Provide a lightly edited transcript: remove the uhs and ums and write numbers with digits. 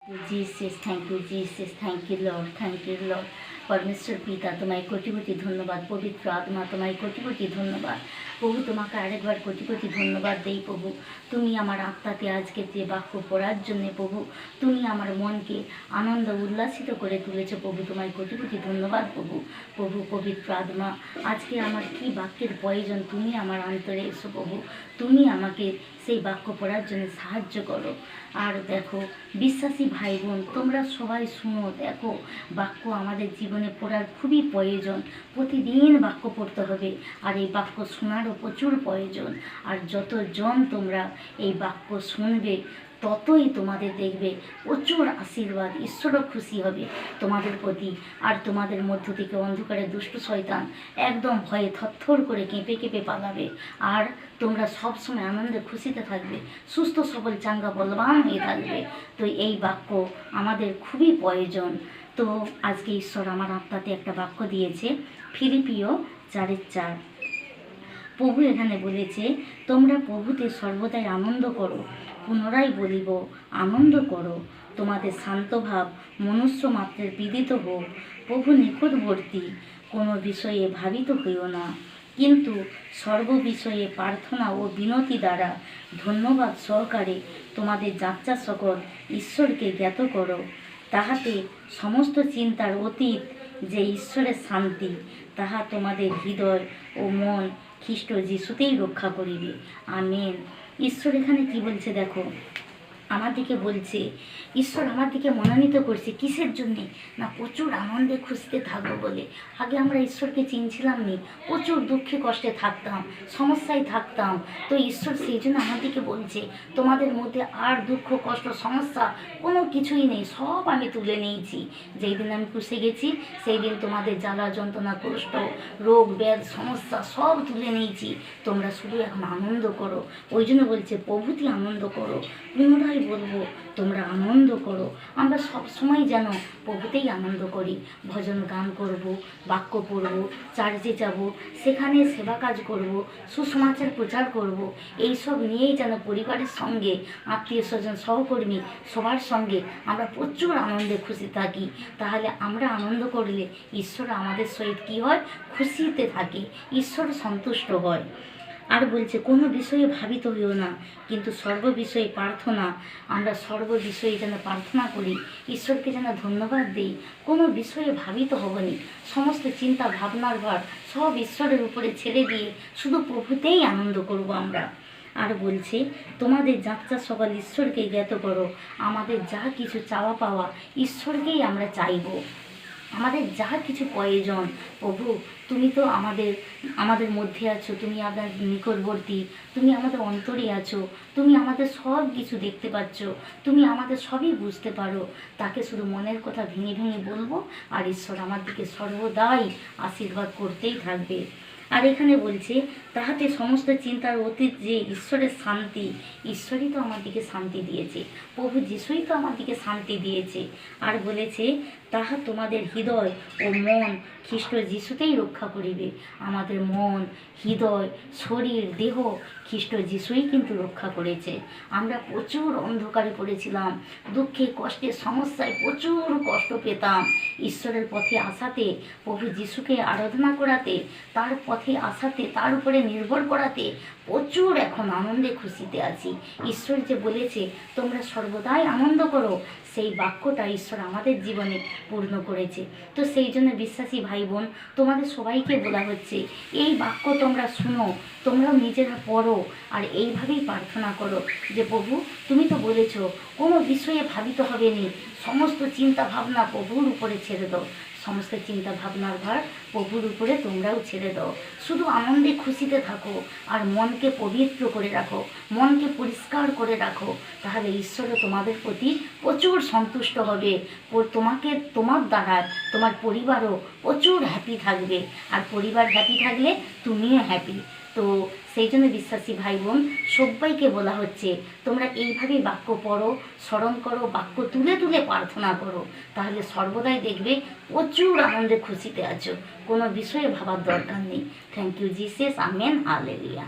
Jesus, thank you Jesus, thank you Lord, thank you Lord. পরমেশ্বর পিতা তোমায় কোটি কোটি ধন্যবাদ, পবিত্র আত্মা তোমায় কোটি কোটি ধন্যবাদ প্রভু। তোমাকে আরেকবার কোটি কোটি ধন্যবাদ দেই প্রভু। তুমি আমার আত্মাতে আজকে যে বাক্য পড়ার জন্যে প্রভু, তুমি আমার মনকে আনন্দ উল্লাসিত করে তুলেছো প্রভু। তোমায় কোটি কোটি ধন্যবাদ প্রভু। প্রভু পবিত্র আত্মা, আজকে আমার কি বাক্যের প্রয়োজন তুমি আমার অন্তরে এসো প্রভু। তুমি আমাকে সেই বাক্য পড়ার জন্য সাহায্য করো। আর দেখো বিশ্বাসী ভাই বোন, তোমরা সবাই শুনো, দেখো বাক্য আমাদের জীবনে পড়ার খুবই প্রয়োজন। প্রতিদিন বাক্য পড়তে হবে, আর এই বাক্য শোনারও প্রচুর প্রয়োজন। আর যতজন তোমরা এই বাক্য শুনবে ততই তোমাদের দেখবে প্রচুর আশীর্বাদ, ঈশ্বরও খুশি হবে তোমাদের প্রতি। আর তোমাদের মধ্য থেকে অন্ধকারে দুষ্ট শয়তান একদম ভয়ে থরথর করে কেঁপে কেঁপে পালাবে। আর তোমরা সবসময় আনন্দে খুশিতে থাকবে, সুস্থ সবল চাঙ্গা বলবান হয়ে থাকবে। তো এই বাক্য আমাদের খুবই প্রয়োজন। তো আজকে ঈশ্বর আমার আত্মাতে একটা বাক্য দিয়েছে, ফিলিপিও 4:4। প্রভু এখানে বলেছে, তোমরা প্রভুতে সর্বদাই আনন্দ করো। পুনরায় বলিব, আনন্দ করো। তোমাদের শান্তভাব মনুষ্য মাত্রের বিদিত হোক। প্রভু নিকটবর্তী, কোনো বিষয়ে ভাবিত হইও না, কিন্তু সর্ব বিষয়ে প্রার্থনা ও বিনতি দ্বারা ধন্যবাদ সহকারে তোমাদের যাত্রা সকল ঈশ্বরকে জ্ঞাত করো। তাহাতে সমস্ত চিন্তার অতীত যে ঈশ্বরের শান্তি, তাহা তোমাদের হৃদয় ও মন খ্রিস্ট যিশুতেই রক্ষা করিবে। আমেন। ঈশ্বর এখানে কি বলছে দেখো, আমার দিকে বলছে, ঈশ্বর আমার দিকে মনোনীত করছে কিসের জন্যে না, প্রচুর আনন্দে খুশিতে থাকবো বলে। আগে আমরা ঈশ্বরকে চিনছিলাম নি, প্রচুর দুঃখে কষ্টে থাকতাম, সমস্যায় থাকতাম। তো ঈশ্বর সেই জন্য আমার দিকে বলছে, তোমাদের মধ্যে আর দুঃখ কষ্ট সমস্যা কোনো কিছুই নেই, সব আমি তুলে নিয়েছি। যেই দিন আমি খুশি গেছি সেই দিন তোমাদের জ্বালা যন্ত্রণা কষ্ট রোগ ব্যাধ সমস্যা সব তুলে নিয়েছি। তোমরা শুধু এখন আনন্দ করো। ওই জন্য বলছে প্রভুতি আনন্দ করো। পুনরায় বলবো, তোমরা আনন্দ করো। আমরা সব সময় যেন প্রভুতেই আনন্দ করি। ভজন গান করব, বাক্য পড়ব, চার্চে যাব, সেখানে সেবা কাজ করব, সুসমাচার প্রচার করব। এইসব নিয়েই যেন পরিবারের সঙ্গে আত্মীয় স্বজন সহকর্মী সবার সঙ্গে আমরা প্রচুর আনন্দে খুশি থাকি। তাহলে আমরা আনন্দ করলে ঈশ্বর আমাদের সহিত কী হয়, খুশিতে থাকে, ঈশ্বর সন্তুষ্ট হয়। আর বলছে কোনো বিষয়ে ভাবিত হইও না, কিন্তু সর্ব বিষয়ে প্রার্থনা, আমরা সর্ব বিষয়ে যেন প্রার্থনা করি, ঈশ্বরকে যেন ধন্যবাদ দিই। কোনো বিষয়ে ভাবিত হবনি, সমস্ত চিন্তা ভাবনার ভার সব ঈশ্বরের উপরে ছেড়ে দিয়ে শুধু প্রভুতেই আনন্দ করব আমরা। আর বলছে তোমাদের যাত্রা সকল ঈশ্বরকে জ্ঞাত করো। আমাদের যা কিছু চাওয়া পাওয়া ঈশ্বরকেই আমরা চাইব। আমাদের যা কিছু প্রয়োজন প্রভু, তুমি তো আমাদের মধ্যে আছো, তুমি আমাদের নিকটবর্তী, তুমি আমাদের অন্তরে আছো, তুমি আমাদের সব কিছু দেখতে পাচ্ছ, তুমি আমাদের সবই বুঝতে পারো। তাকে শুধু মনের কথা ভেঙে ভেঙে বলবো, আর ঈশ্বর আমার দিকে সর্বদাই আশীর্বাদ করতেই থাকবে। আর এখানে বলছে তাহাতে সমস্ত চিন্তার অতীত যে ঈশ্বরের শান্তি, ঈশ্বরই তো আমার দিকে শান্তি দিয়েছে, প্রভু যিশুই তো আমার দিকে শান্তি দিয়েছে। আর বলেছে তাহা তোমাদের হৃদয় ও মন খ্রিস্ট যিশুতেই রক্ষা করিবে। আমাদের মন হৃদয় শরীর দেহ খ্রিস্ট যিশুই কিন্তু রক্ষা করেছে। আমরা প্রচুর অন্ধকারে পড়েছিলাম, দুঃখে কষ্টে সমস্যায় প্রচুর কষ্ট পেতাম। ঈশ্বরের পথে আসাতে, প্রভু যিশুকে আরাধনা করাতে, তার পথে আসাতে, তার উপরে নির্ভর করাতে প্রচুর এখন আনন্দে খুশিতে আছি। ঈশ্বর যে বলেছে তোমরা সর্বদাই আনন্দ করো, সেই বাক্যটা ঈশ্বর আমাদের জীবনে পূর্ণ করেছে। তো সেই জন্য বিশ্বাসী ভাই বোন, তোমাদের সবাইকে বলা হচ্ছে এই বাক্য তোমরা শুনো, তোমরাও নিজেরা পড়ো, আর এইভাবেই প্রার্থনা করো যে প্রভু তুমি তো বলেছো কোনো বিষয়ে ভাবিত হবে নি, সমস্ত চিন্তা ভাবনা প্রভুর উপরে ছেড়ে দাও। সমস্ত চিন্তা ভাবনার ভার প্রভুর উপরে তোমরাও ছেড়ে দাও। শুধু আনন্দে খুশিতে থাকো, আর মনকে পবিত্র করে রাখো, মনকে পরিষ্কার করে রাখো। তাহলে ঈশ্বরও তোমাদের প্রতি প্রচুর সন্তুষ্ট হবে। তোমাকে, তোমার দ্বারা তোমার পরিবারও প্রচুর হ্যাপি থাকবে, আর পরিবার হ্যাপি থাকলে তুমিও হ্যাপি। তো সেই জন্য বিশ্বাসী ভাই বোন সবাইকে বলা হচ্ছে তোমরা এইভাবেই বাক্য পড়ো, স্মরণ করো, বাক্য তুলে তুলে প্রার্থনা করো। তাহলে সর্বদাই দেখবে প্রচুর আনন্দে খুশিতে আছো, কোনো বিষয়ে ভাবার দরকার নেই। Thank you Jesus, amen, hallelujah.